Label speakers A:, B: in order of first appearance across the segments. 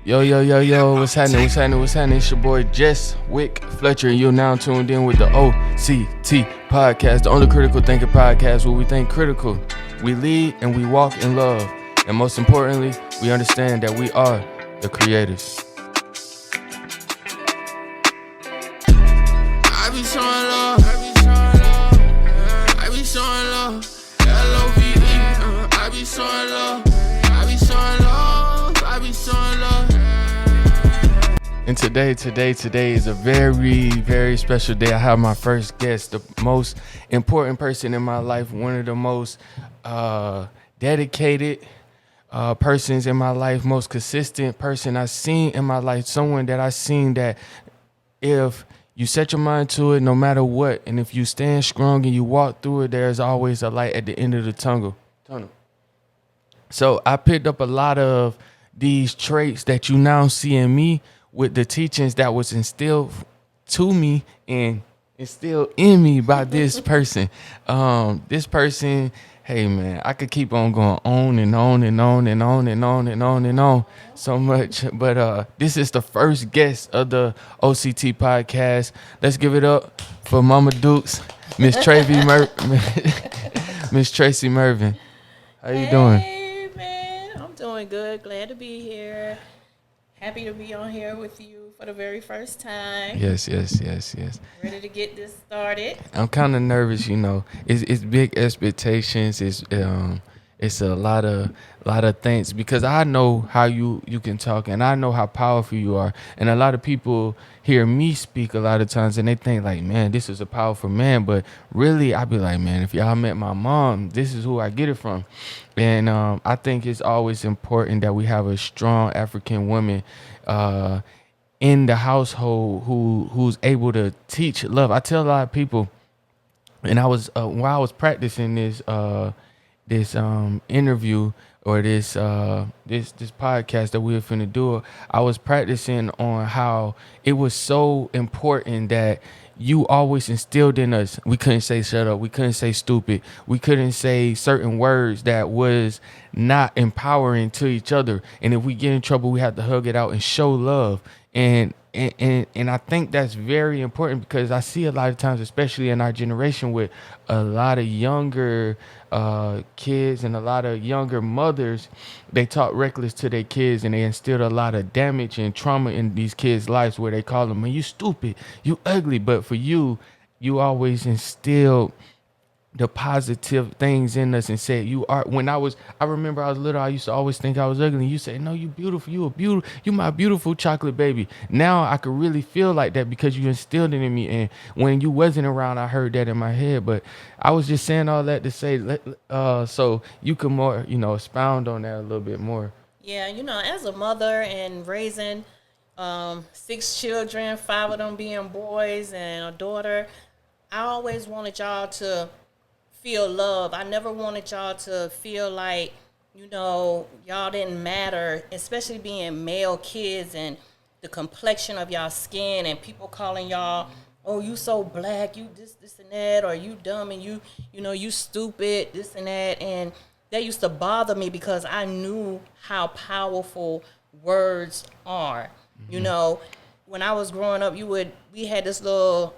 A: Yo, what's happening? It's your boy Jeswic, Fletcher, and you're now tuned in with the OCT podcast, the only critical thinking podcast where we think critical, we lead, and we walk in love. And most importantly, we understand that we are the creators.
B: I be showing love, I be showing love, L-O-V-E, I be showing love, I be showing love.
A: And today is a very, very special day. I have my first guest, the most important person in my life, one of the most dedicated persons in my life, most consistent person I've seen in my life, someone that I've seen that if you set your mind to it, no matter what, and if you stand strong and you walk through it, there's always a light at the end of the tunnel. So I picked up a lot of these traits that you now see in me with the teachings that was instilled to me and instilled in me by this person. Hey man, I could keep on going on and on and on and on and on and on and on so much. But this is the first guest of the OCT podcast. Let's give it up for Mama Dukes, Miss Tracy Mervin. How you doing?
C: Hey man, I'm doing good. Glad to be here. Happy to be on here with you for the very first time.
A: Yes.
C: Ready to get this started.
A: I'm kind of nervous, you know. It's big expectations. It's a lot of things because I know how you can talk and I know how powerful you are. And a lot of people hear me speak a lot of times and they think like, man, this is a powerful man. But really, I be like, man, if y'all met my mom, this is who I get it from. And I think it's always important that we have a strong African woman in the household who's able to teach love. I tell a lot of people, and I was while I was practicing this interview or this podcast that we were finna do, I was practicing on how it was so important that you always instilled in us. We couldn't say shut up. We couldn't say stupid. We couldn't say certain words that was not empowering to each other. And if we get in trouble, we have to hug it out and show love. And I think that's very important because I see a lot of times, especially in our generation, with a lot of younger kids and a lot of younger mothers, they talk reckless to their kids and they instilled a lot of damage and trauma in these kids' lives where they call them, man, you stupid, you ugly. But for you, you always instilled the positive things in us and said you are. I remember I was little, I used to always think I was ugly. And you say, no, you beautiful, you my beautiful chocolate baby. Now I could really feel like that because you instilled it in me. And when you wasn't around, I heard that in my head. But I was just saying all that to say, so you can more, expound on that a little bit more.
C: Yeah, as a mother and raising 6 children, 5 of them being boys and a daughter, I always wanted y'all to feel love. I never wanted y'all to feel like, y'all didn't matter, especially being male kids and the complexion of y'all skin and people calling y'all, oh, you so black, you this and that, or you dumb and you stupid, this and that. And that used to bother me because I knew how powerful words are. Mm-hmm. When I was growing up, we had this little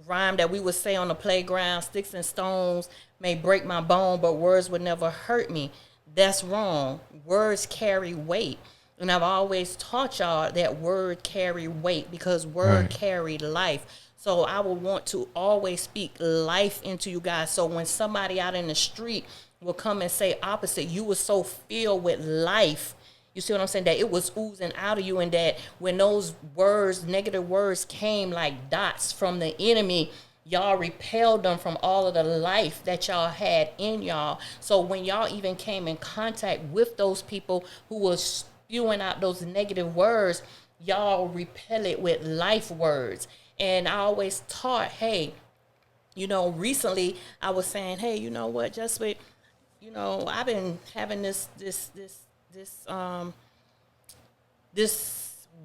C: rhyme that we would say on the playground: sticks and stones may break my bone, but words would never hurt me. That's wrong. Words carry weight. And I've always taught y'all that word carry weight because word carry life. So I would want to always speak life into you guys. So when somebody out in the street will come and say opposite, you were so filled with life. You see what I'm saying? That it was oozing out of you, and that when those words, negative words, came like dots from the enemy, y'all repelled them from all of the life that y'all had in y'all. So when y'all even came in contact with those people who was spewing out those negative words, y'all repel it with life words. And I always taught, hey, recently I was saying, hey, you know what, Jeswic, I've been having this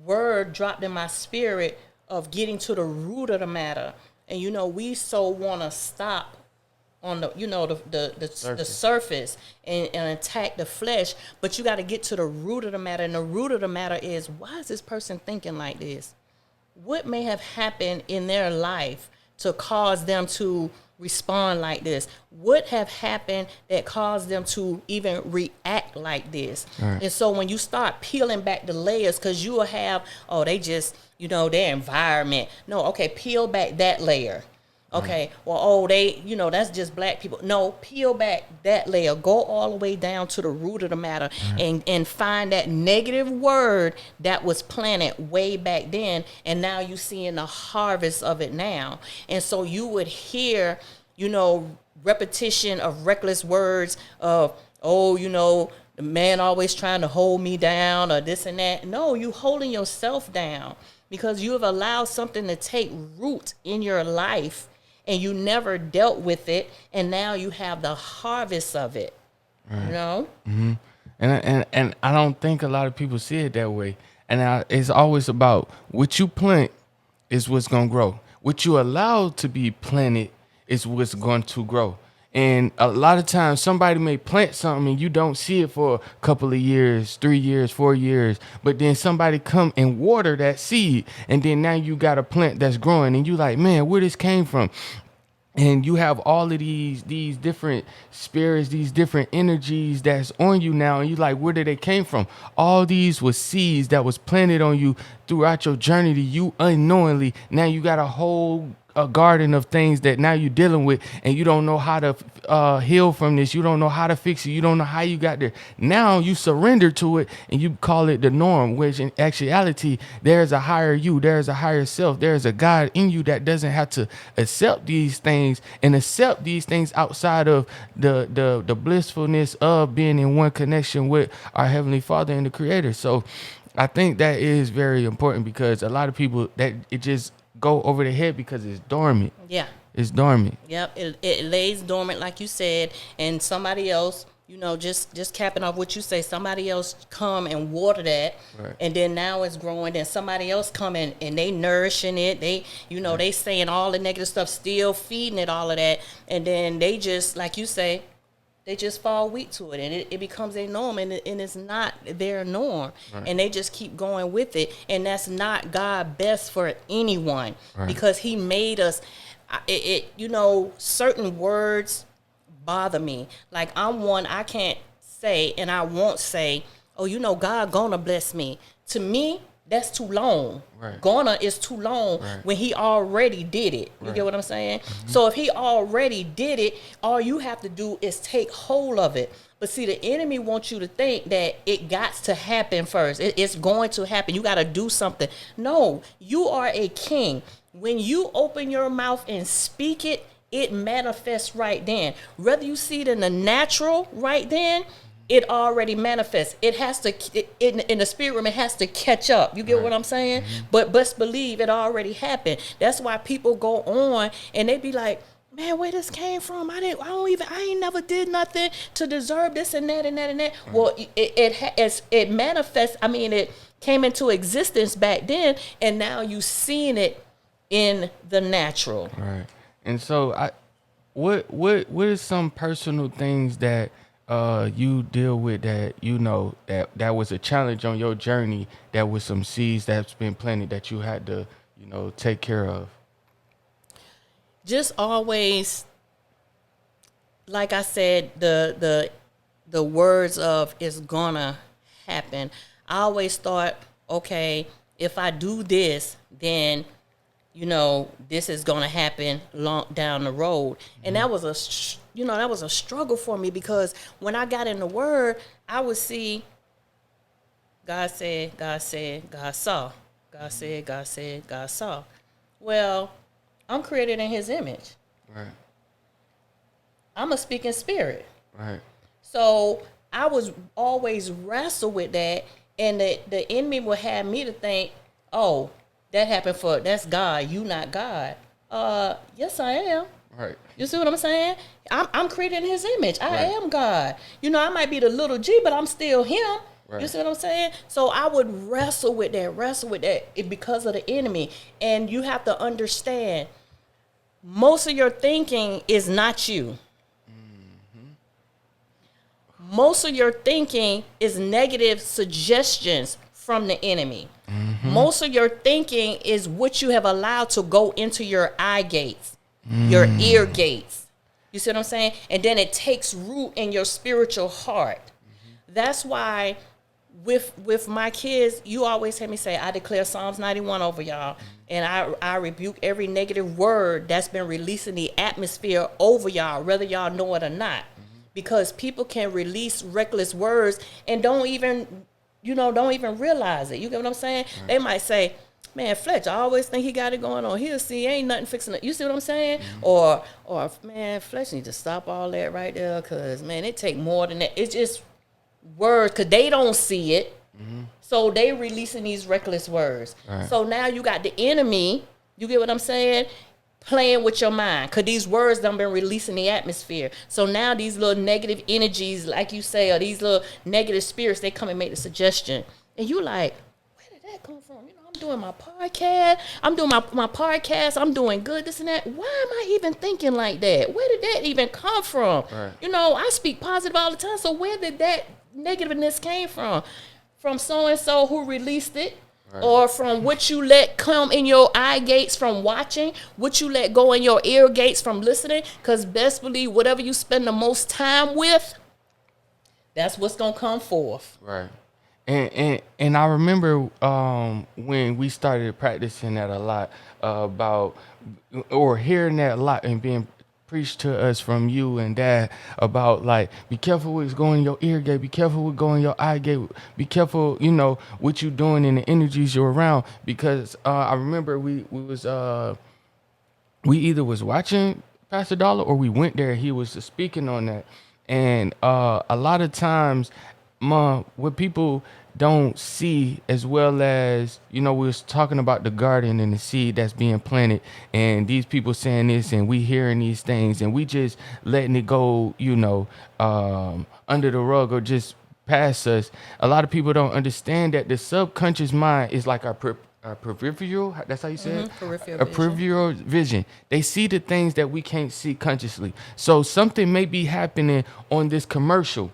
C: word dropped in my spirit of getting to the root of the matter. And we so want to stop on the the
A: Surface.
C: surface and attack the flesh, but you got to get to the root of the matter. And the root of the matter is, why is this person thinking like this? What may have happened in their life to cause them to respond like this? What have happened that caused them to even react like this?
A: Right.
C: And so when you start peeling back the layers, because you will have, oh, they just, their environment. No, okay, peel back that layer. Okay, well, oh, they, that's just black people. No, peel back that layer. Go all the way down to the root of the matter and find that negative word that was planted way back then. And now you're seeing the harvest of it now. And so you would hear, repetition of reckless words of, oh, the man always trying to hold me down or this and that. No, you holding yourself down because you have allowed something to take root in your life and you never dealt with it, and now you have the harvest of it.
A: Right. And I don't think a lot of people see it that way. And it's always about what you plant is what's gonna grow. What you allow to be planted is what's going to grow. And a lot of times somebody may plant something and you don't see it for a couple of years, 3 years, 4 years, but then somebody come and water that seed. And then now you got a plant that's growing and you like, man, where this came from? And you have all of these different spirits, these different energies that's on you now. And you like, where did they came from? All these was seeds that was planted on you throughout your journey to you unknowingly. Now you got a garden of things that now you're dealing with and you don't know how to heal from this. You don't know how to fix it. You don't know how you got there. Now you surrender to it and you call it the norm, which in actuality, there's a higher you, there's a higher self, there's a God in you that doesn't have to accept these things and accept these things outside of the blissfulness of being in one connection with our Heavenly Father and the Creator. So I think that is very important because a lot of people that it just go over the head because it's dormant.
C: Yeah.
A: It's dormant.
C: Yep. It lays dormant, like you said, and somebody else, just capping off what you say, somebody else come and water that,
A: right.
C: And then now it's growing, then somebody else come in and they nourishing it, they, they saying all the negative stuff, still feeding it all of that, and then they just, like you say, they just fall weak to it, and it becomes a norm, and it's not their norm, right. And they just keep going with it, and that's not God best for anyone, right. Because He made us. Certain words bother me. Like I can't say, and I won't say, oh, God gonna bless me. To me, that's too long.
A: Right.
C: Gonna is too long, right. When He already did it. You right. Get what I'm saying? Mm-hmm. So if He already did it, all you have to do is take hold of it. But see, the enemy wants you to think that it got to happen first. It's going to happen. You got to do something. No, you are a king. When you open your mouth and speak it, it manifests right then. Whether you see it in the natural right then, it already manifests. It has to, in the spirit realm, it has to catch up. You get right. What I'm saying? Mm-hmm. But best believe it already happened. That's why people go on and they be like, man, where this came from? I ain't never did nothing to deserve this and that and that and that. Right. Well, it manifests. I mean, it came into existence back then, and now you seeing it in the natural.
A: Right. And so, what is some personal things that you deal with that that was a challenge on your journey, that was some seeds that's been planted that you had to take care of?
C: Just always, like I said, the words of it's gonna happen. I always thought, okay, if I do this, then this is gonna happen long down the road. Mm-hmm. And that was a struggle for me, because when I got in the Word, I would see God said, God said, God saw. God said, God said, God saw. Well, I'm created in His image.
A: Right.
C: I'm a speaking spirit.
A: Right.
C: So I was always wrestle with that, and the enemy would have me to think, oh, that's God. You not God. Yes, I am.
A: Right.
C: You see what I'm saying? I'm created in His image. I am God. I might be the little G, but I'm still Him. Right. You see what I'm saying? So I would wrestle with that because of the enemy. And you have to understand, most of your thinking is not you. most of your thinking is negative suggestions from the enemy. Most of your thinking is what you have allowed to go into your eye gates, your ear gates. You see what I'm saying? And then it takes root in your spiritual heart. That's why with my kids, you always hear me say, I declare Psalms 91 over y'all. And I rebuke every negative word that's been released in the atmosphere over y'all, whether y'all know it or not. Because people can release reckless words and don't even realize it. You get what I'm saying? Right. They might say, man, Fletcher, I always think he got it going on. He'll see, ain't nothing fixing it. You see what I'm saying? Or man, Fletcher need to stop all that right there, because, man, it take more than that. It's just words, because they don't see it. So they releasing these reckless words. Right. So now you got the enemy, you get what I'm saying, playing with your mind, because these words done been released in the atmosphere. So now these little negative energies, like you say, or these little negative spirits, they come and make the suggestion. And you like, where did that come from? You know, I'm doing my podcast. I'm doing my podcast. I'm doing good, this and that. Why am I even thinking like that? Where did that even come from? Right. You know, I speak positive all the time. So where did that negativeness came from? From so-and-so who released it? Right. Or from what you let come in your eye gates from watching, what you let go in your ear gates from listening, because best believe whatever you spend the most time with, that's what's going to come forth.
A: Right. And I remember when we started practicing that a lot, about, or hearing that a lot and being preached to us from you and Dad about, like, be careful what's going in your ear gate, be careful what's going in your eye gate, be careful, you know, what you're doing and the energies you're around. Because I remember we either was watching Pastor Dollar or we went there, he was speaking on that. And a lot of times, what people don't see, as well as, you know, we was talking about the garden and the seed that's being planted, and these people saying this and we hearing these things and we just letting it go, you know, under the rug or just past us. A lot of people don't understand that the subconscious mind is like our peripheral, that's how you say it? Peripheral vision. They see the things that we can't see consciously. So something may be happening on this commercial.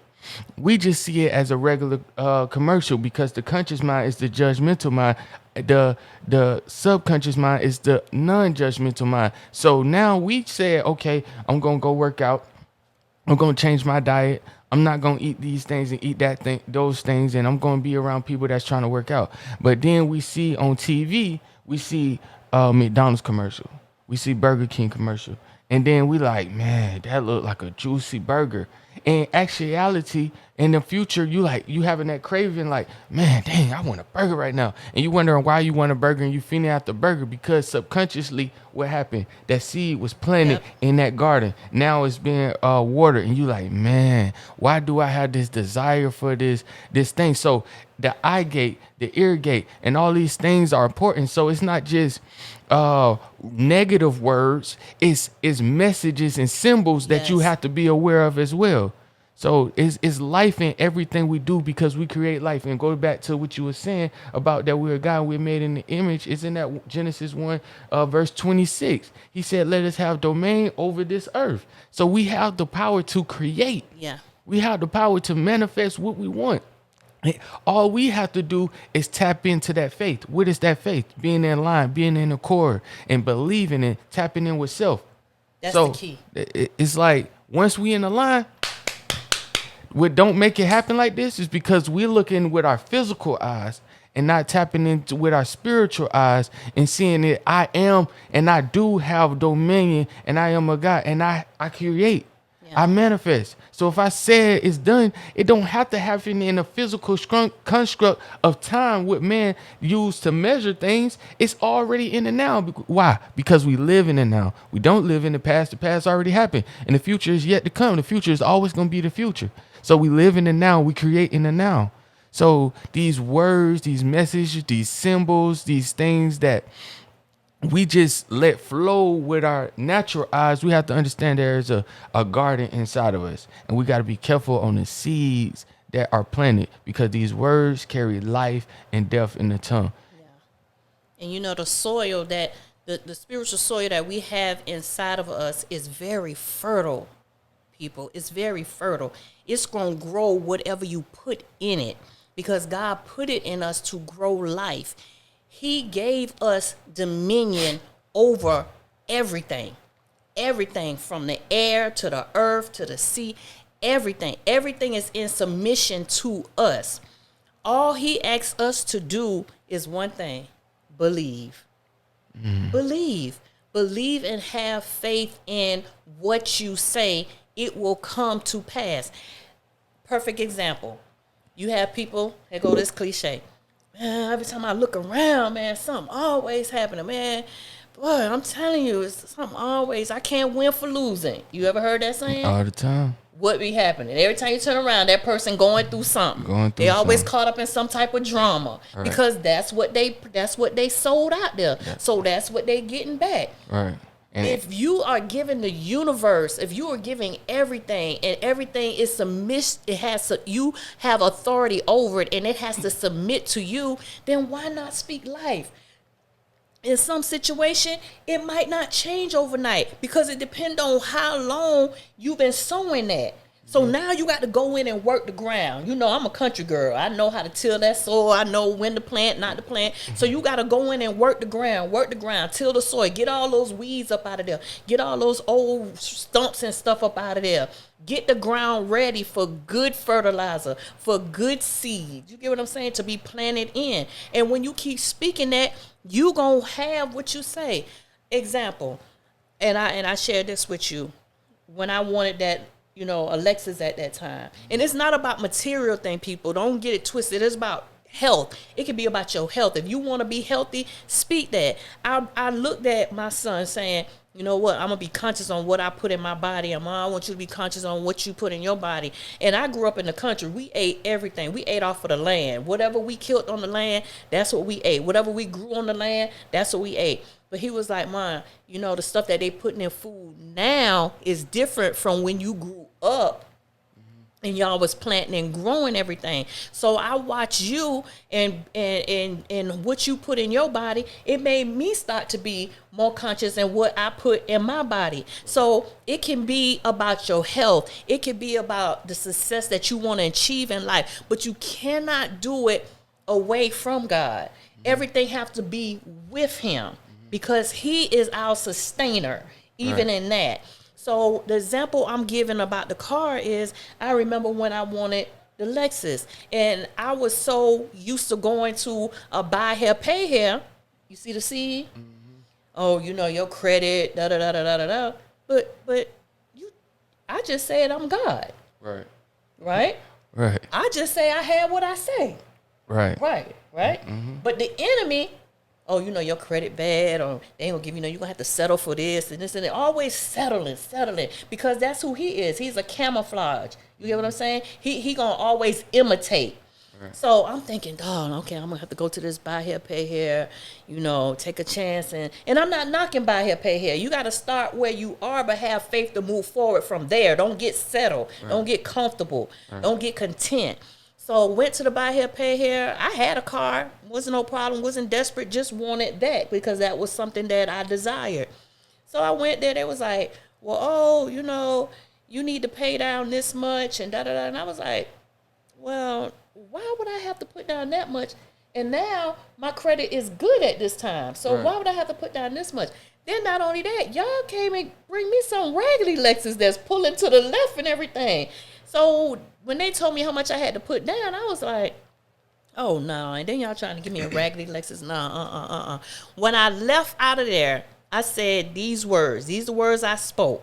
A: We just see it as a regular commercial, because the conscious mind is the judgmental mind. The subconscious mind is the non-judgmental mind. So now we said, okay, I'm going to go work out. I'm going to change my diet. I'm not going to eat these things and eat those things. And I'm going to be around people that's trying to work out. But then we see on TV, we see McDonald's commercial. We see Burger King commercial. And then we like, man, that looked like a juicy burger. In actuality, in the future, you having that craving, like, man, dang, I want a burger right now. And you wondering why you want a burger and you feeding out the burger, because subconsciously what happened? That seed was planted in that garden. Now it's being watered, and you like, man, why do I have this desire for this thing? So the eye gate, the ear gate, and all these things are important. So it's not just negative words, it's messages and symbols that you have to be aware of as well. So it's life in everything we do, because we create life. And go back to what you were saying about that we're a God, we're made in the image. It's in that Genesis 1 verse 26. He said, let us have domain over this earth. So we have the power to create. Yeah. We have the power to manifest what we want. All we have to do is tap into that faith. What is that faith? Being in line, being in the core, and believing and tapping in with self.
C: That's the key.
A: It's like, once we in the line, what don't make it happen like this is because we're looking with our physical eyes and not tapping into with our spiritual eyes and seeing that I am and I do have dominion and I am a God and I create. I manifest. So if I say it's done, it don't have to happen in a physical construct of time what man used to measure things. It's already in the now. Why? Because we live in the now. We don't live in the past. The past already happened. And the future is yet to come. The future is always going to be the future. So we live in the now. We create in the now. So these words, these messages, these symbols, these things that we just let flow with our natural eyes, we have to understand there is a garden inside of us. And we got to be careful on the seeds that are planted, because these words carry life and death in the tongue. Yeah.
C: And you know, the soil that, the spiritual soil that we have inside of us is very fertile. people, is very fertile. It's going to grow whatever you put in it, because God put it in us to grow life. He gave us dominion over everything. Everything from the air to the earth to the sea, everything. Everything is in submission to us. All he asks us to do is one thing: believe. Believe. Believe and have faith in what you say. It will come to pass. Perfect example. You have people that go this cliche. Man, every time I look around, man, something always happening, man. Boy, I'm telling you, it's something always. I can't win for losing. You ever heard that saying?
A: All the time.
C: What be happening? Every time you turn around, that person going through something. They always caught up in some type of drama,
A: right.
C: because that's what they sold out there. So that's what they getting back.
A: Right. And
C: if you are giving the universe, if you are giving everything, and everything is you have authority over it, and it has to submit to you, then why not speak life? In some situation, it might not change overnight, because it depends on how long you've been sowing that. So now you got to go in and work the ground. You know, I'm a country girl. I know how to till that soil. I know when to plant, not to plant. So you got to go in and work the ground, till the soil, get all those weeds up out of there, get all those old stumps and stuff up out of there. Get the ground ready for good fertilizer, for good seed. You get what I'm saying? To be planted in. And when you keep speaking that, you going to have what you say. Example, and I shared this with you. When I wanted that, Alexis at that time. And it's not about material thing, people. Don't get it twisted. It's about health. It could be about your health. If you want to be healthy, speak that. I looked at my son saying, you know what, I'm going to be conscious on what I put in my body. And Mom, I want you to be conscious on what you put in your body. And I grew up in the country. We ate everything. We ate off of the land. Whatever we killed on the land, that's what we ate. Whatever we grew on the land, that's what we ate. But he was like, Mom, the stuff that they putting in food now is different from when you grew up. And y'all was planting and growing everything. So I watch you and what you put in your body. It made me start to be more conscious in what I put in my body. So it can be about your health. It can be about the success that you want to achieve in life. But you cannot do it away from God. Everything have to be with him, because he is our sustainer, even in that. So the example I'm giving about the car is, I remember when I wanted the Lexus, and I was so used to going to a buy here, pay here. You see the C? Mm-hmm. Oh, your credit, da da da da da da. But I just said I'm God.
A: Right.
C: Right.
A: Right.
C: I just say I had what I say.
A: Right.
C: Right. Right. Mm-hmm. But the enemy. Oh, your credit bad, or they ain't gonna give you're gonna have to settle for this and this and that. Always settling, because that's who he is. He's a camouflage. You get what I'm saying? He gonna always imitate. Right. So I'm thinking, okay, I'm gonna have to go to this buy here, pay here, take a chance, and I'm not knocking buy here, pay here. You gotta start where you are, but have faith to move forward from there. Don't get settled. Right. Don't get comfortable. Right. Don't get content. So went to the buy here, pay here. I had a car. Wasn't no problem. Wasn't desperate. Just wanted that, because that was something that I desired. So I went there. They was like, well, you need to pay down this much and da-da-da. And I was like, well, why would I have to put down that much? And now my credit is good at this time. So why would I have to put down this much? Then not only that, y'all came and bring me some raggedy Lexus that's pulling to the left and everything. So when they told me how much I had to put down, I was like, oh, no. And then y'all trying to give me a raggedy Lexus. No, When I left out of there, I said these words. These are the words I spoke.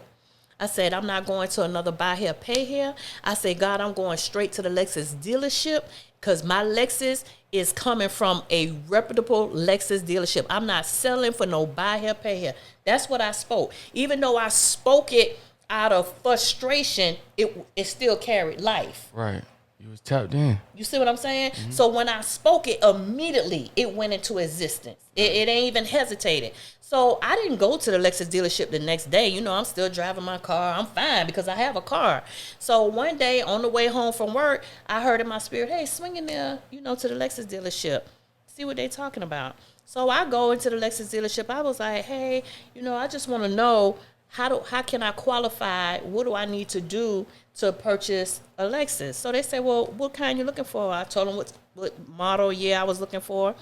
C: I said, I'm not going to another buy here, pay here. I said, God, I'm going straight to the Lexus dealership, because my Lexus is coming from a reputable Lexus dealership. I'm not selling for no buy here, pay here. That's what I spoke. Even though I spoke it out of frustration, it still carried life.
A: Right. You was tapped in.
C: You see what I'm saying? Mm-hmm. So when I spoke it, immediately it went into existence. It ain't even hesitated. So I didn't go to the Lexus dealership the next day. I'm still driving my car. I'm fine because I have a car. So one day on the way home from work, I heard in my spirit, hey, swing in there, to the Lexus dealership. See what they talking about. So I go into the Lexus dealership. I was like, hey, I just want to know how can I qualify? What do I need to do to purchase a Lexus? So they said, well, what kind you looking for? I told them what model year I was looking for.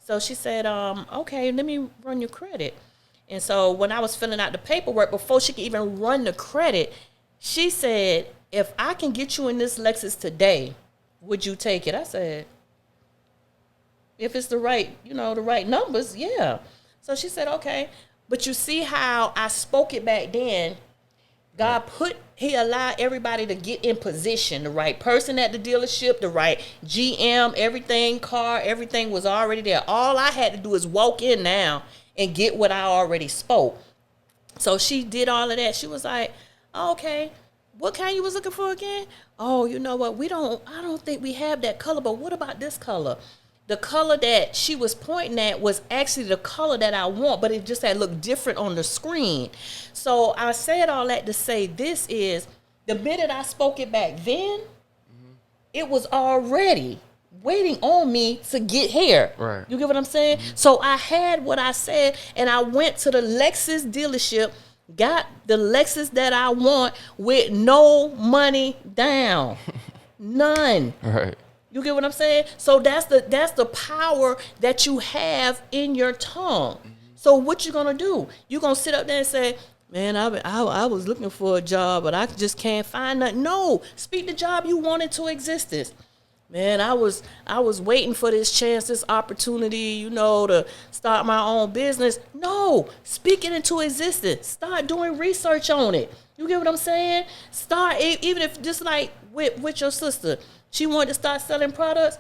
C: So she said, okay, let me run your credit. And so when I was filling out the paperwork, before she could even run the credit, she said, if I can get you in this Lexus today, would you take it? I said, if it's the right, the right numbers, yeah. So she said, okay. But you see how I spoke it back then. He allowed everybody to get in position. The right person at the dealership, the right GM, everything was already there. All I had to do is walk in now and get what I already spoke. So she did all of that. She was like, oh, okay, what kind you was looking for again? Oh, you know what? I don't think we have that color, but what about this color? The color that she was pointing at was actually the color that I want, but it just had looked different on the screen. So I said all that to say this is, the minute I spoke it back then, it was already waiting on me to get here.
A: Right.
C: You get what I'm saying? So I had what I said, and I went to the Lexus dealership, got the Lexus that I want with no money down. None.
A: Right.
C: You get what I'm saying? So that's the power that you have in your tongue. So what you gonna do? You gonna sit up there and say, man, I was looking for a job, but I just can't find nothing. No, speak the job you want into existence. Man, I was waiting for this chance, this opportunity, to start my own business. No, speak it into existence. Start doing research on it. You get what I'm saying? Start, even if just like with your sister. She wanted to start selling products.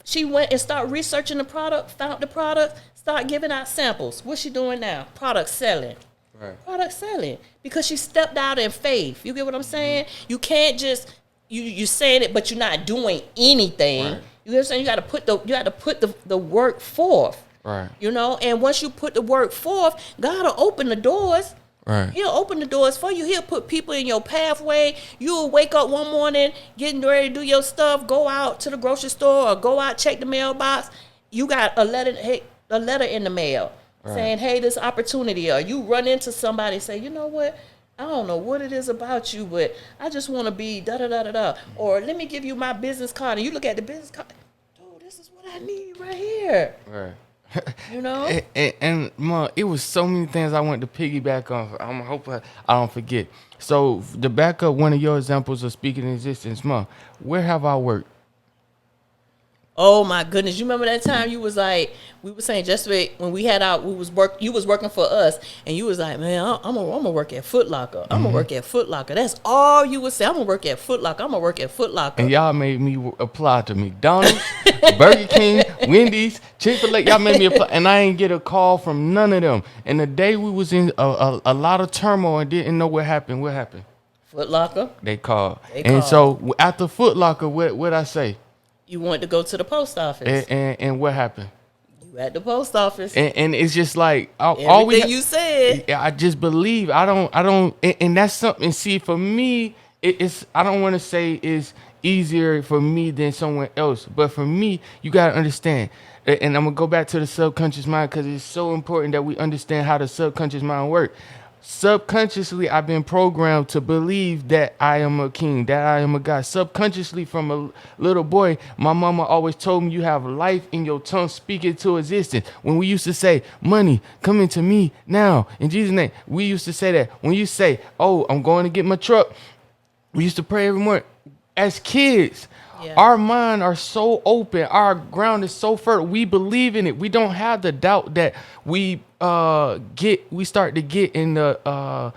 C: She went and started researching the product, found the product, start giving out samples. What's she doing now? Product selling.
A: Right.
C: Product selling. Because she stepped out in faith. You get what I'm saying? You can't just, you saying it, but you're not doing anything.
A: Right.
C: You get what I'm saying? You got to put the work forth.
A: Right.
C: And once you put the work forth, God will open the doors.
A: Right.
C: He'll open the doors for you. He'll put people in your pathway. You'll wake up one morning, getting ready to do your stuff, go out to the grocery store or go out, check the mailbox. You got a letter in the mail saying, hey, this opportunity. Or you run into somebody and say, you know what? I don't know what it is about you, but I just want to be da-da-da-da-da. Or let me give you my business card. And you look at the business card. Dude, this is what I need right here.
A: Right.
C: And
A: Mom, it was so many things I wanted to piggyback on. I'm hoping I don't forget. So to back up one of your examples of speaking in existence, Mom, where have I worked?
C: Oh my goodness! You remember that time you was like, we were saying Jeswic when you was working for us, and you was like, man, I'm gonna work at Foot Locker. I'm gonna work at Foot Locker. That's all you would say. I'm gonna work at Foot Locker. I'm gonna work at Foot Locker.
A: And y'all made me apply to McDonald's, Burger King, Wendy's, Chick-fil-A. Y'all made me apply, and I ain't get a call from none of them. And the day we was in a lot of turmoil and didn't know what happened. What happened?
C: Foot Locker.
A: They called. So after Foot Locker, what'd I say?
C: You wanted to go to the post office.
A: And what happened?
C: You at the post office.
A: And it's just like
C: you said.
A: I just believe. I don't. And that's something. See, for me, it's. I don't want to say it's easier for me than someone else, but for me, you gotta understand. And I'm gonna go back to the subconscious mind because it's so important that we understand how the subconscious mind works. Subconsciously, I've been programmed to believe that I am a king, that I am a god. Subconsciously, from a little boy, my mama always told me you have life in your tongue, speak it to existence. When we used to say, money, come into me now, in Jesus' name, we used to say that. When you say, oh, I'm going to get my truck, we used to pray every morning. As kids, our mind are so open, our ground is so fertile, we believe in it. We don't have the doubt that we start to get in the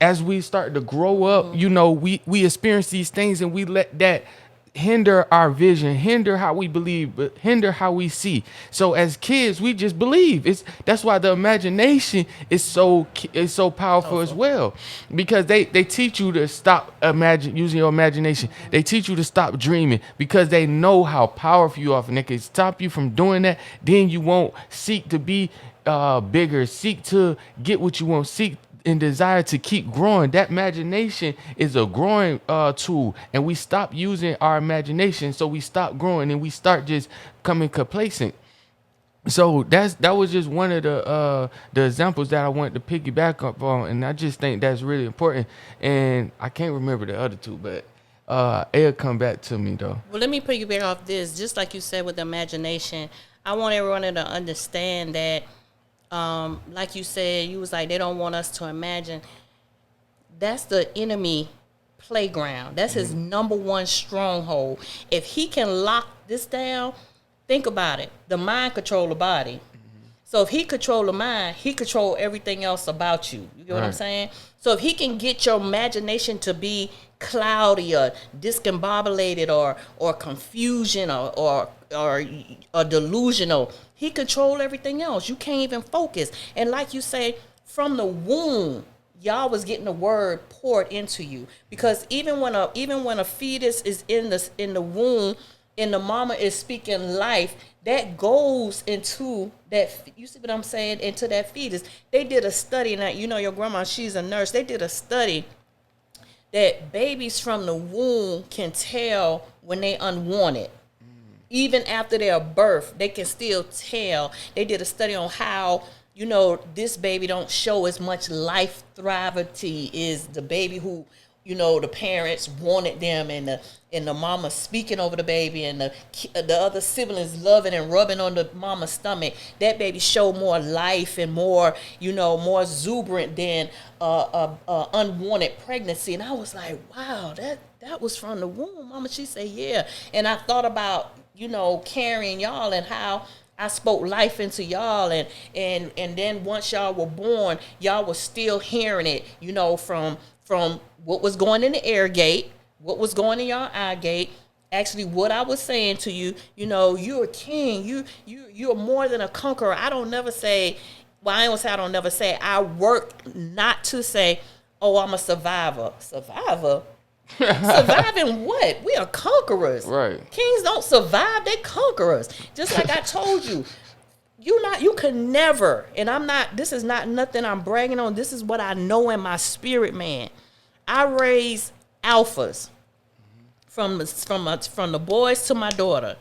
A: as we start to grow up, we experience these things and we let that hinder our vision, hinder how we believe, but hinder how we see. So as kids, we just believe. That's why the imagination is so powerful as well, because they teach you to stop using your imagination. They teach you to stop dreaming because they know how powerful you are, and they can stop you from doing that. Then you won't seek to be bigger, seek to get what you want, seek and desire to keep growing. That imagination is a growing tool, and we stop using our imagination, so we stop growing and we start just coming complacent. So that was just one of the examples that I wanted to piggyback up on, and I just think that's really important. And I can't remember the other two, but it'll come back to me though.
C: Well, let me piggyback off this. Just like you said with imagination, I want everyone to understand that, like you said, you was like, they don't want us to imagine. That's the enemy playground. That's his number one stronghold. If he can lock this down, think about it. The mind control the body. So if he control the mind, he control everything else about you. You get what I'm
A: Right.
C: saying? So if he can get your imagination to be cloudy or discombobulated or confusion or delusional, he control everything else. You can't even focus. And like you say, from the womb, y'all was getting the word poured into you, because even when a fetus is in the womb and the mama is speaking life, that goes into that. You see what I'm saying? Into that fetus. They did a study, and you know your grandma, she's a nurse. They did a study that babies from the womb can tell when they unwanted. Even after their birth, they can still tell. They did a study on how, you know, this baby don't show as much life thrivity is the baby who, you know, the parents wanted them, and the mama speaking over the baby, and the other siblings loving and rubbing on the mama's stomach. That baby showed more life and more, you know, more exuberant than unwanted pregnancy. And I was like, wow, that was from the womb, mama. She said, yeah. And I thought about, you know, carrying y'all and how I spoke life into y'all, and then once y'all were born, y'all was still hearing it, you know, from what was going in the air gate, what was going in your eye gate. Actually, what I was saying to you, you know, you're a king. You're more than a conqueror. I don't never say, well, I don't say I don't never say. I work not to say, oh, I'm a survivor. Survivor? Surviving what? We are conquerors.
A: Right.
C: Kings don't survive, they conquerors. Just like I told you. You can never, and I'm not, this is not nothing I'm bragging on. This is what I know in my spirit, man. I raise alphas from the boys to my daughter.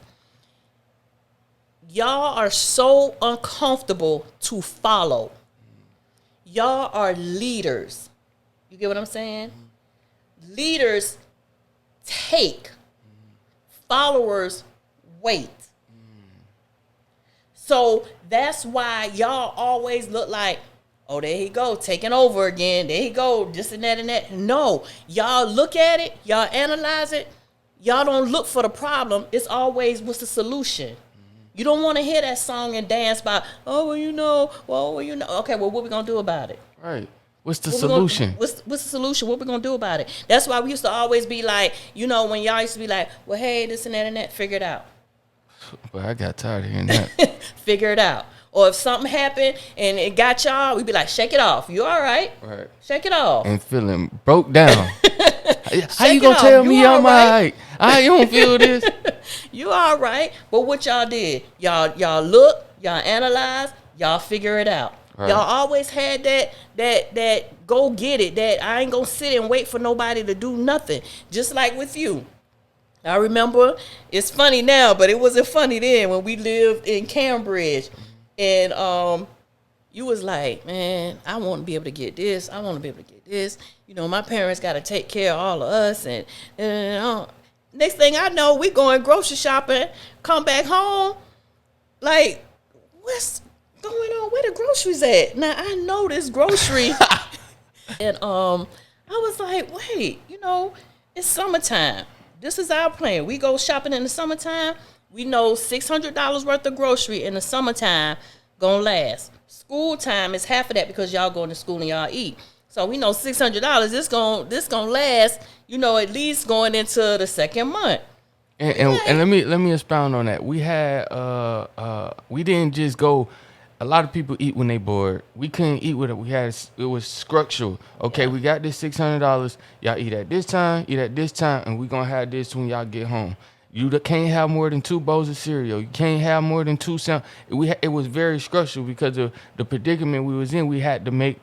C: Y'all are so uncomfortable to follow. Y'all are leaders. You get what I'm saying? Leaders take, followers wait. So that's why y'all always look like, oh, there he go, taking over again. There he go, this and that and that. No, y'all look at it, y'all analyze it. Y'all don't look for the problem. It's always, what's the solution? You don't want to hear that song and dance by, oh, well, you know. Okay, well, what we going to do about it?
A: Right. What's the solution?
C: What's the solution? What we going to do about it? That's why we used to always be like, you know, when y'all used to be like, well, hey, this and that, figure it out.
A: But I got tired of hearing that.
C: Figure it out. Or if something happened and it got y'all, we'd be like, shake it off. You all right?
A: Right.
C: Shake it off.
A: And feeling broke down. How you
C: Shake
A: gonna
C: it
A: tell
C: off.
A: me
C: You
A: I'm
C: all right?
A: alright? I don't feel this.
C: You all right? But what y'all did? Y'all look, y'all analyze, y'all figure it out.
A: Right.
C: Y'all always had that go get it. That I ain't gonna sit and wait for nobody to do nothing. Just like with you. I remember, it's funny now, but it wasn't funny then when we lived in Cambridge. And you was like, man, I want to be able to get this. I want to be able to get this. You know, my parents got to take care of all of us. And next thing I know, we going grocery shopping, come back home. Like, what's going on? Where the groceries at? Now, I know this grocery. And I was like, wait, you know, it's summertime. This is our plan. We go shopping in the summertime. We know $600 worth of grocery in the summertime gonna last. School time is half of that because y'all going to school and y'all eat. So we know $600. This gonna last. You know, at least going into the second month.
A: And let me expound on that. We had we didn't just go. A lot of people eat when they bored. We couldn't eat with it. It was structural. Okay, we got this $600. Y'all eat at this time, and we gonna have this when y'all get home. You can't have more than 2 bowls of cereal. You can't have more than 2 sound. It was very structural because of the predicament we was in. We had to make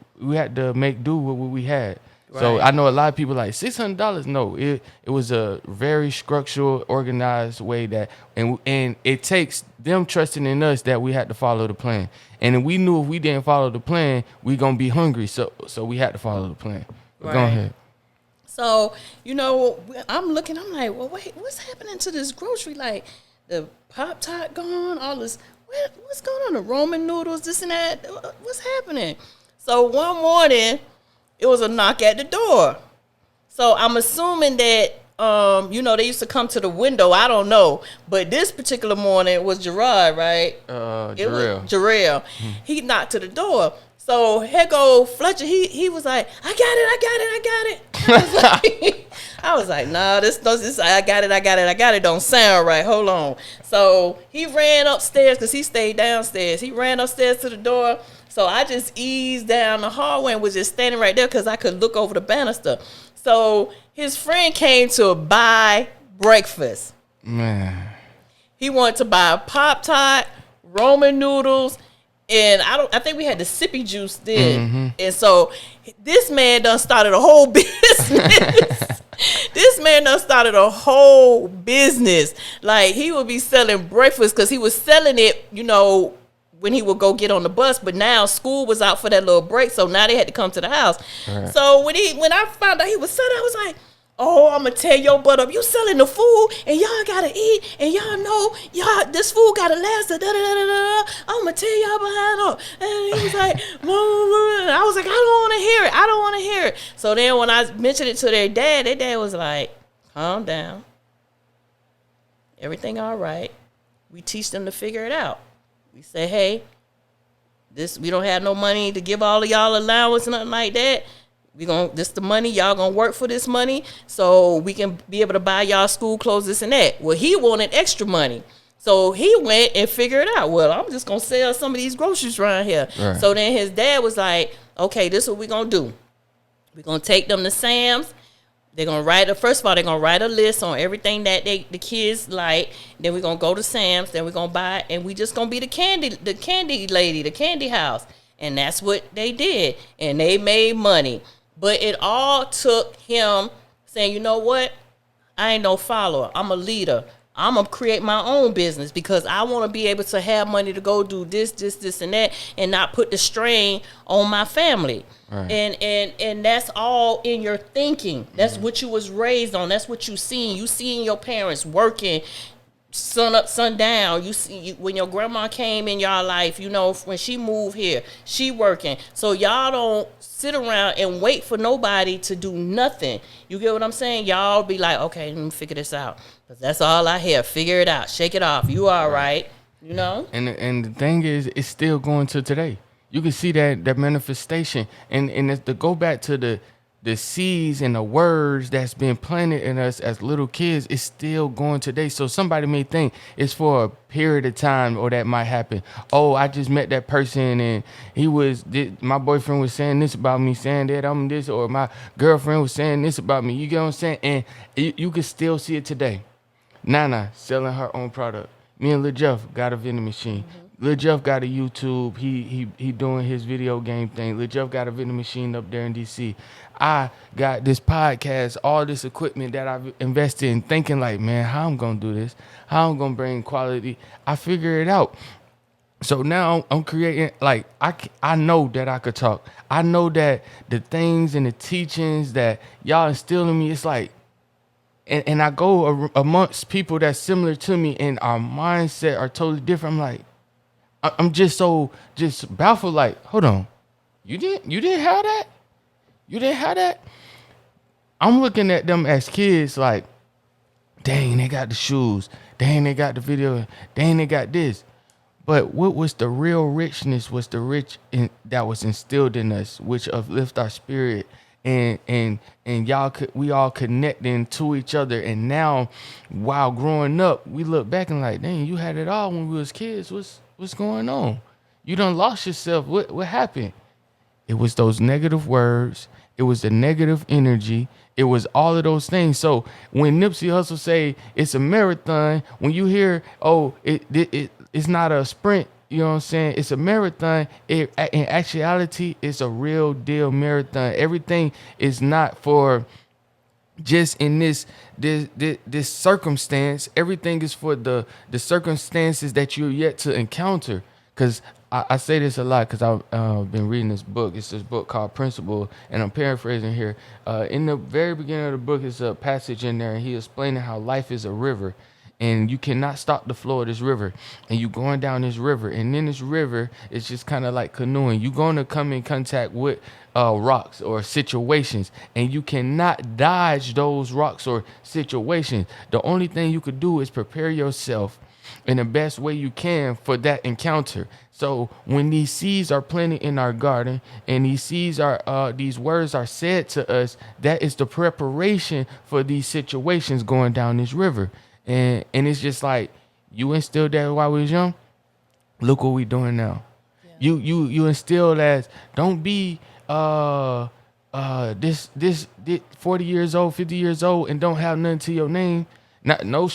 A: do with what we had. So
C: Right.
A: I know a lot of people like $600. No, it was a very structural, organized way that, and it takes them trusting in us that we had to follow the plan. And we knew if we didn't follow the plan, we gonna be hungry. So we had to follow the plan. But go
C: Right.
A: ahead.
C: So, I'm looking, I'm like, well, wait, what's happening to this grocery? Like, the Pop-Tart gone, all this, what's going on? The Roman noodles, this and that, what's happening? So, one morning, it was a knock at the door. So, I'm assuming that, they used to come to the window. I don't know. But this particular morning, it was Gerard, right? It was
A: Jarrell.
C: Jarrell. He knocked to the door. So here go Fletcher. He was like, I got it. I was like, nah, this I got it. Don't sound right. Hold on. So he ran upstairs because he stayed downstairs. He ran upstairs to the door. So I just eased down the hallway and was just standing right there because I could look over the banister. So his friend came to buy breakfast.
A: Man.
C: He wanted to buy a Pop-Tart, Roman noodles, and I think we had the sippy juice then. And so this man done started a whole business. This man done started a whole business. Like, he would be selling breakfast because he was selling it, when he would go get on the bus. But now school was out for that little break, so now they had to come to the house.
A: Right.
C: So when I found out he was selling, I was like, oh, I'm gonna tear your butt up. You selling the food, and y'all gotta eat, and y'all know this food gotta last. I'm gonna tear y'all behind up. And he was like, I was like, I don't want to hear it. So then when I mentioned it to their dad was like, calm down. Everything all right. We teach them to figure it out. We say, hey, we don't have no money to give all of y'all allowance, nothing like that. This the money, y'all gonna work for this money so we can be able to buy y'all school clothes, this and that. Well, he wanted extra money. So he went and figured out, well, I'm just gonna sell some of these groceries around here.
A: Right.
C: So then his dad was like, okay, this is what we're gonna do. We're gonna take them to Sam's. They're gonna first of all, they're gonna write a list on everything that the kids like. Then we're gonna go to Sam's, then we're gonna buy, and we just gonna be the candy lady, the candy house. And that's what they did. And they made money. But it all took him saying, you know what? I ain't no follower. I'm a leader. I'm going to create my own business because I want to be able to have money to go do this, and that, and not put the strain on my family. Right. And that's all in your thinking. That's what you was raised on. That's what you seen. You seen your parents working sun up, sun down. You see when your grandma came in y'all life, when she moved here, she working. So y'all don't sit around and wait for nobody to do nothing. You get what I'm saying? Y'all be like, okay, let me figure this out. Because that's all I hear. Figure it out. Shake it off. You all right.
A: And the thing is, it's still going to today. You can see that manifestation. And it's to go back to the seeds and the words that's been planted in us as little kids is still going today. So somebody may think it's for a period of time or that might happen. Oh, I just met that person and my boyfriend was saying this about me, saying that I'm this, or my girlfriend was saying this about me. You get what I'm saying? And you can still see it today. Nana selling her own product. Me and Lil Jeff got a vending machine. Lil Jeff got a YouTube. He doing his video game thing. Lil Jeff got a vending machine up there in DC. I got this podcast, all this equipment that I've invested in, thinking like, man, how I'm gonna do this? How I'm gonna bring quality? I figure it out. So now I'm creating, like, I know that I could talk. I know that the things and the teachings that y'all instill in me, it's like, and I go amongst people that's similar to me and our mindset are totally different. I'm like, I'm just baffled, like, hold on. You didn't have that? You didn't have that? I'm looking at them as kids like, dang, they got the shoes. Dang, they got the video. Dang, they got this. But what was the real richness was the that was instilled in us, which uplift our spirit. And we all connecting to each other. And now, while growing up, we look back and like, dang, you had it all when we was kids. What's going on? You done lost yourself. What happened? It was those negative words. It was the negative energy. It was all of those things. So when Nipsey Hussle say it's a marathon, when you hear, oh, it's not a sprint, You know what I'm saying? It's a marathon. In actuality, it's a real deal marathon. Everything is not for just in this circumstance. Everything is for the circumstances that you're yet to encounter. Because I say this a lot because I've been reading this book. It's this book called Principle, and I'm paraphrasing here. In the very beginning of the book, is a passage in there, and he explaining how life is a river, and you cannot stop the flow of this river, and you going down this river, and in this river, it's just kind of like canoeing. You're going to come in contact with rocks or situations, and you cannot dodge those rocks or situations. The only thing you could do is prepare yourself in the best way you can for that encounter. So when these seeds are planted in our garden, and these seeds are these words are said to us, that is the preparation for these situations going down this river. And it's just like, you instilled that while we was young. Look what we doing now. Yeah. You instilled as, don't be this 40 years old, 50 years old, and don't have nothing to your name. Not not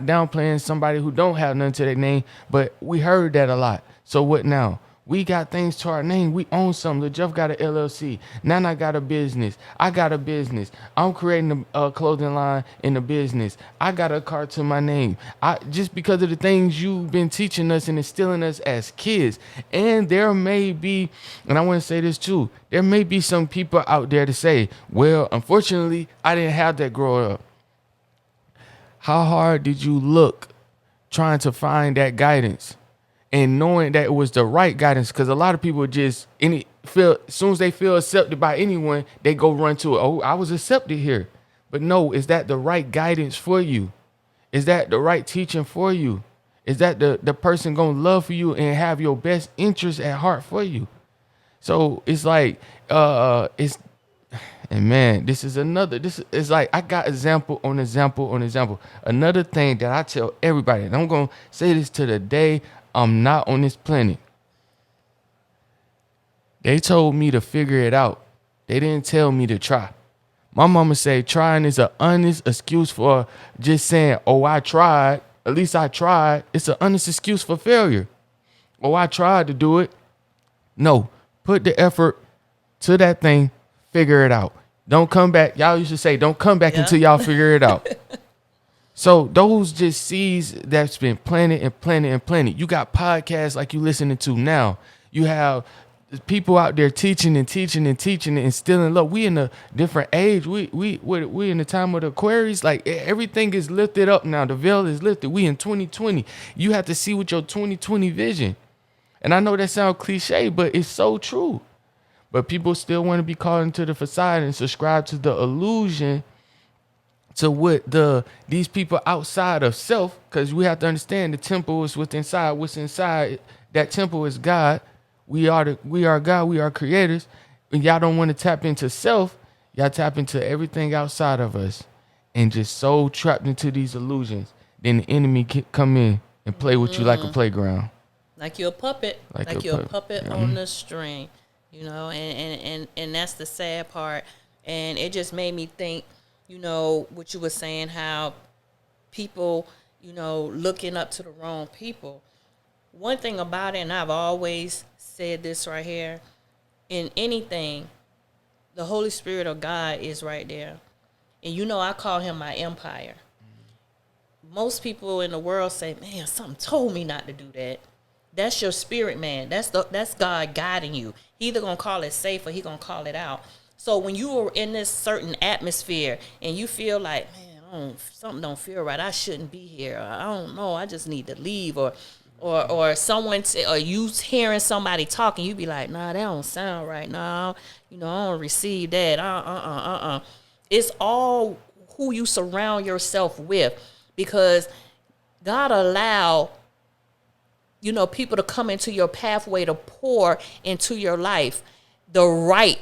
A: downplaying somebody who don't have nothing to their name, but we heard that a lot. So what now? We got things to our name. We own something. Jeff got an LLC. Nana got a business. I got a business. I'm creating a clothing line in the business. I got a car to my name. Just because of the things you've been teaching us and instilling us as kids. And there may be, and I want to say this too, there may be some people out there to say, well, unfortunately, I didn't have that growing up. How hard did you look trying to find that guidance? And knowing that it was the right guidance, because a lot of people just as soon as they feel accepted by anyone, they go run to it. Oh, I was accepted here. But no, is that the right guidance for you? Is that the right teaching for you? Is that the person gonna love for you and have your best interest at heart for you? So it's like and man, this is like, I got example on example on example. Another thing that I tell everybody, and I'm gonna say this to the day I'm not on this planet. They told me to figure it out. They didn't tell me to try. My mama said trying is an honest excuse for just saying, oh, I tried. At least I tried. It's an honest excuse for failure. Oh, I tried to do it. No, put the effort to that thing. Figure it out. Don't come back. Y'all used to say, don't come back until y'all figure it out. So those just seeds that's been planted and planted and planted. You got podcasts like you listening to now. You have people out there teaching and teaching and teaching and instilling love. We in a different age. We in the time of the Aquarius. Like, everything is lifted up now. The veil is lifted. We in 2020. You have to see with your 2020 vision. And I know that sounds cliche, but it's so true. But people still want to be caught into the facade and subscribe to the illusion, to what these people outside of self, because we have to understand the temple is what's inside. What's inside that temple is God. We are God. We are creators. And y'all don't want to tap into self. Y'all tap into everything outside of us, and just so trapped into these illusions. Then the enemy can come in and play with you like a playground.
C: Like you're a puppet. Like you're a puppet on the string. You know, and that's the sad part. And it just made me think, you know, what you were saying, how people, you know, looking up to the wrong people. One thing about it, and I've always said this right here, in anything, the Holy Spirit of God is right there. And you know, I call him my empire. Most people in the world say, man, something told me not to do that. That's your spirit, man. That's God guiding you. He either going to call it safe or he going to call it out. So when you are in this certain atmosphere and you feel like, man, something don't feel right, I shouldn't be here, I don't know, I just need to leave, or someone or you hearing somebody talking, you be like, nah, that don't sound right. Nah, you know, I don't receive that. It's all who you surround yourself with, because God allow, you know, people to come into your pathway to pour into your life the right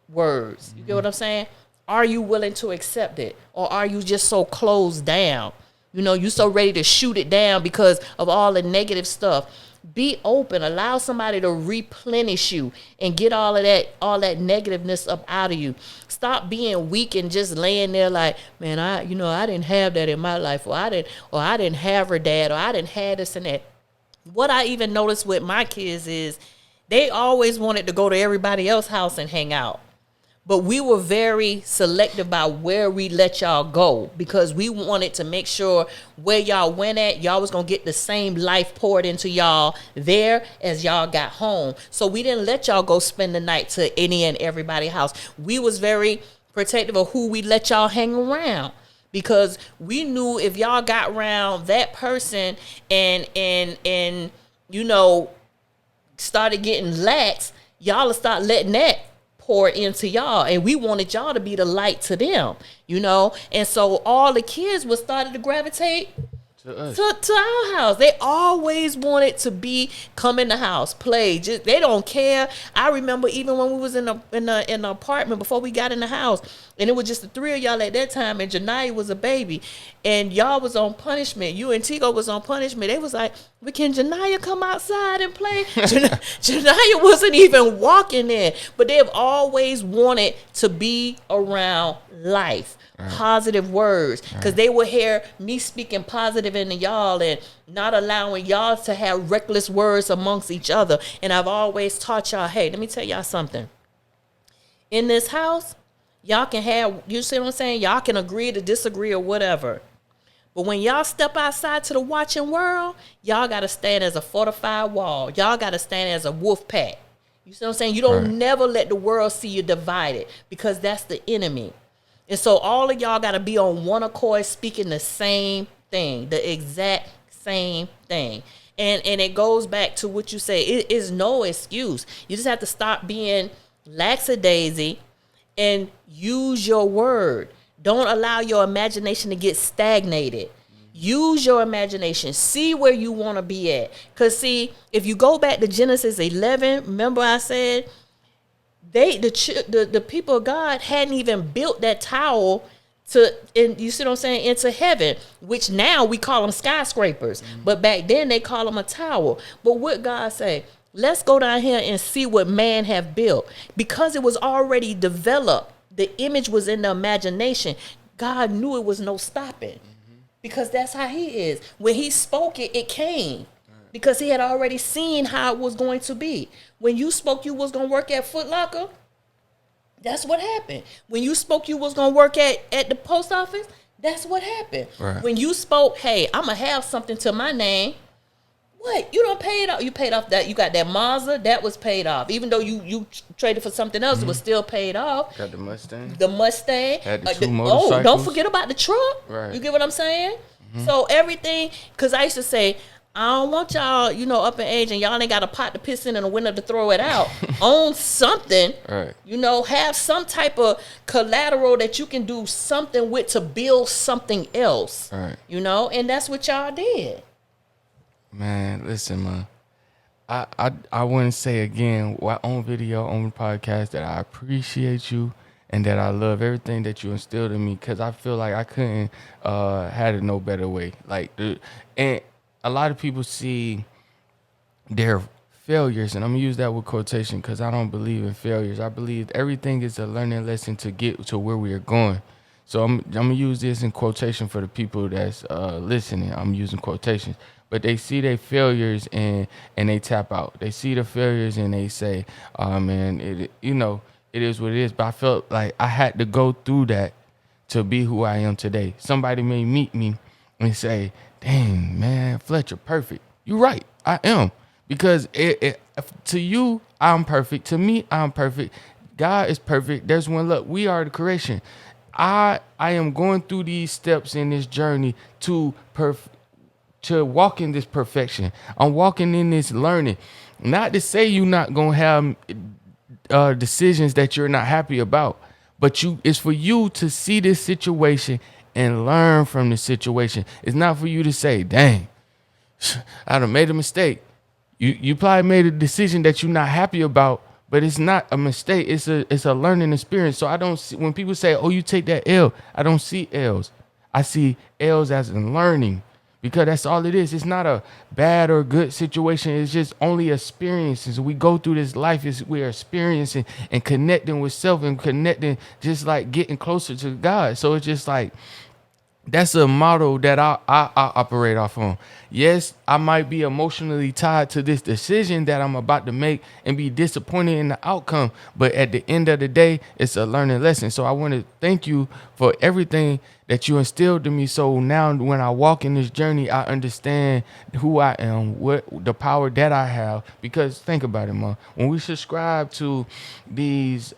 C: words. You get what I'm saying? Are you willing to accept it? Or are you just so closed down? You know, you so ready to shoot it down because of all the negative stuff. Be open. Allow somebody to replenish you and get all that negativeness up out of you. Stop being weak and just laying there like, man, I didn't have that in my life, or I didn't have her dad, or I didn't have this and that. what I even noticed with my kids is they always wanted to go to everybody else's house and hang out. But we were very selective about where we let y'all go because we wanted to make sure where y'all went at, y'all was going to get the same life poured into y'all there as y'all got home. So we didn't let y'all go spend the night to any and everybody's house. We was very protective of who we let y'all hang around because we knew if y'all got around that person and you know, started getting lax, y'all will start letting that pour into y'all, and we wanted y'all to be the light to them, you know. And so all the kids were started to gravitate to us, to our house. They always wanted to come in the house, play. Just they don't care. I remember even when we was in the apartment before we got in the house, and it was just the three of y'all at that time, and Janiyah was a baby, and y'all was on punishment. You and Tigo was on punishment. They was like, "Well, can Janiyah come outside and play?" Janiyah wasn't even walking in, but they have always wanted to be around life. Right. Positive words, because they would hear me speaking positive into y'all and not allowing y'all to have reckless words amongst each other. And I've always taught y'all, hey, let me tell y'all something. In this house, y'all can have, you see what I'm saying? Y'all can agree to disagree or whatever. But when y'all step outside to the watching world, y'all got to stand as a fortified wall. Y'all got to stand as a wolf pack. You see what I'm saying? You don't never let the world see you divided, because that's the enemy. And so all of y'all got to be on one accord, speaking the same thing, the exact same thing. And it goes back to what you say. It is no excuse. You just have to stop being lackadaisy and use your word. Don't allow your imagination to get stagnated. Use your imagination. See where you want to be at. Because, see, if you go back to Genesis 11, remember I said, the people of God hadn't even built that tower you see what I'm saying, into heaven, which now we call them skyscrapers. But back then they call them a tower. But what God say? Let's go down here and see what man have built. Because it was already developed, the image was in the imagination. God knew it was no stopping. Because that's how he is. When he spoke it, it came. Because he had already seen how it was going to be. When you spoke you was going to work at Foot Locker, that's what happened. When you spoke you was going to work at the post office, that's what happened. Right. When you spoke, hey, I'm going to have something to my name, what? You don't pay it off. You paid off that. You got that Mazda, that was paid off. Even though you traded for something else, it was still paid off.
A: Got the Mustang.
C: The Mustang.
A: Had the two motorcycles.
C: Oh, don't forget about the truck.
A: Right.
C: You get what I'm saying? So everything, because I used to say, I don't want y'all, up in age and y'all ain't got a pot to piss in and a window to throw it out. Own something. Right. Have some type of collateral that you can do something with to build something else. Right. And that's what y'all did.
A: Man, listen, man. I want to say again, on video, on the podcast, that I appreciate you and that I love everything that you instilled in me, because I feel like I couldn't had it no better way. And a lot of people see their failures, and I'm going to use that with quotation because I don't believe in failures. I believe everything is a learning lesson to get to where we are going. So I'm going to use this in quotation for the people that's listening. I'm using quotations. But they see their failures and they tap out. They see the failures and they say, "Oh man, it is what it is." But I felt like I had to go through that to be who I am today. Somebody may meet me and say, "Dang, man, Fletcher, perfect." You're right, I am, because to you, I'm perfect. To me, I'm perfect. God is perfect. There's one. Look, we are the creation. I am going through these steps in this journey to walk in this perfection. I'm walking in this learning. Not to say you're not going to have decisions that you're not happy about, but it's for you to see this situation and learn from the situation. It's not for you to say, "Dang, I done made a mistake." You probably made a decision that you're not happy about, but it's not a mistake. It's a learning experience. So I don't see, when people say, "Oh, you take that L," I don't see L's. I see L's as in learning. Because that's all it is. It's not a bad or good situation. It's just only experiences. We go through this life, we are experiencing and connecting with self and connecting, just like getting closer to God. So it's just like that's a model that I operate off on. Yes, I might be emotionally tied to this decision that I'm about to make and be disappointed in the outcome. But at the end of the day, it's a learning lesson. So I want to thank you for everything that you instilled in me. So now when I walk in this journey, I understand who I am, what the power that I have. Because think about it, man. When we subscribe to these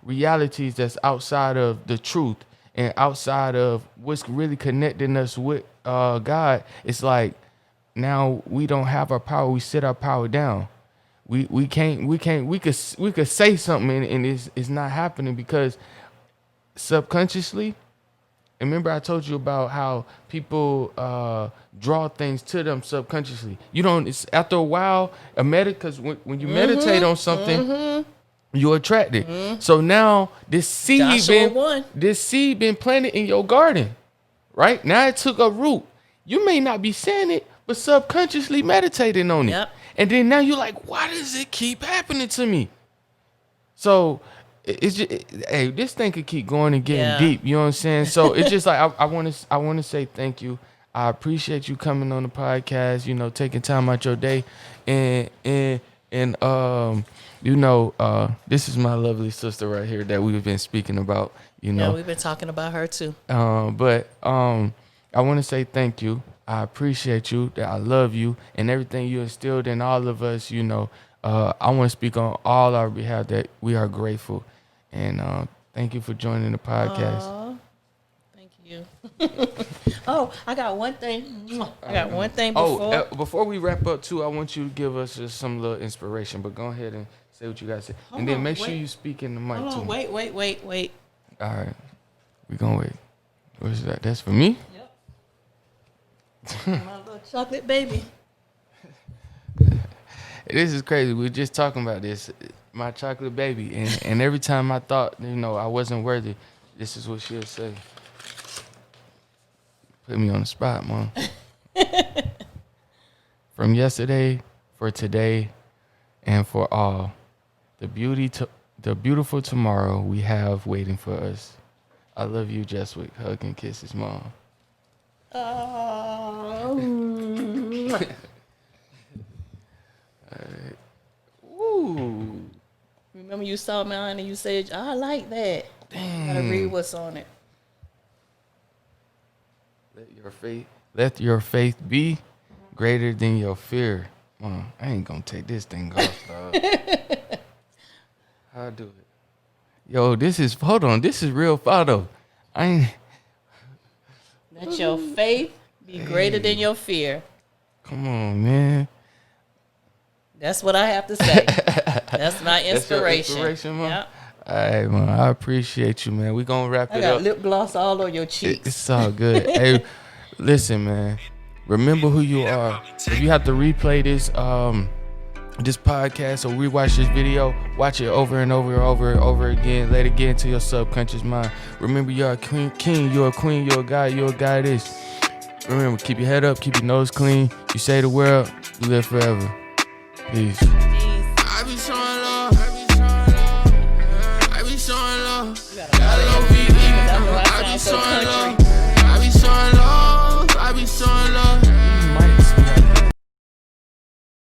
A: realities that's outside of the truth, and outside of what's really connecting us with God, it's like now we don't have our power. We sit our power down. We could say something and it's not happening because subconsciously. And remember, I told you about how people draw things to them subconsciously. You don't. It's after a while, because when you meditate on something. You attracted. So now this seed been planted in your garden, right? Now it took a root. You may not be saying it, but subconsciously meditating on it.
C: Yep.
A: And then now you're like, why does it keep happening to me? So it's just, hey, this thing could keep going and getting deep. You know what I'm saying? So it's just like I want to say thank you. I appreciate you coming on the podcast. You know, taking time out your day, and you know, this is my lovely sister right here that we've been speaking about, you know.
C: Yeah, we've been talking about her too.
A: But I want to say thank you. I appreciate you, that I love you, and everything you instilled in all of us, you know. I want to speak on all our behalf that we are grateful. And thank you for joining the podcast.
C: Aww. Thank you. Oh, I got one thing. I got one thing before.
A: Before we wrap up, too, I want you to give us just some little inspiration. But go ahead and say what you got to say. And then make sure you speak in the mic, too.
C: Wait.
A: All right. We're going to wait. What is that? That's for me?
C: Yep. My little chocolate baby.
A: This is crazy. We were just talking about this. My chocolate baby. And every time I thought, you know, I wasn't worthy, this is what she'll say. Put me on the spot, Mom. From yesterday, for today, and for all, the beautiful tomorrow we have waiting for us. I love you, Jeswic. Hug and kisses, Mom. Ooh.
C: Remember you saw mine and you said, I like that.
A: Dang.
C: Gotta read what's on it.
A: Let your faith be greater than your fear. Mom, I ain't gonna take this thing off, dog. How I do it? Yo, this is real photo.
C: Let your faith be greater than your fear.
A: Come on, man.
C: That's what I have to say. That's my inspiration.
A: That's your inspiration, Mom?
C: Yep.
A: All right, man. I appreciate you, man. We gonna wrap it
C: I got
A: up.
C: lip gloss all on your cheeks.
A: It's all good. Hey, listen, man. Remember who you are. If you have to replay this this podcast or rewatch this video, watch it over and over again. Let it get into your subconscious mind. Remember, you're a king, you're a queen, you're a guy, you're a goddess. Remember, keep your head up, keep your nose clean. You save the world, you live forever. Peace.
B: I be showing love. I be showing love. I be showing love.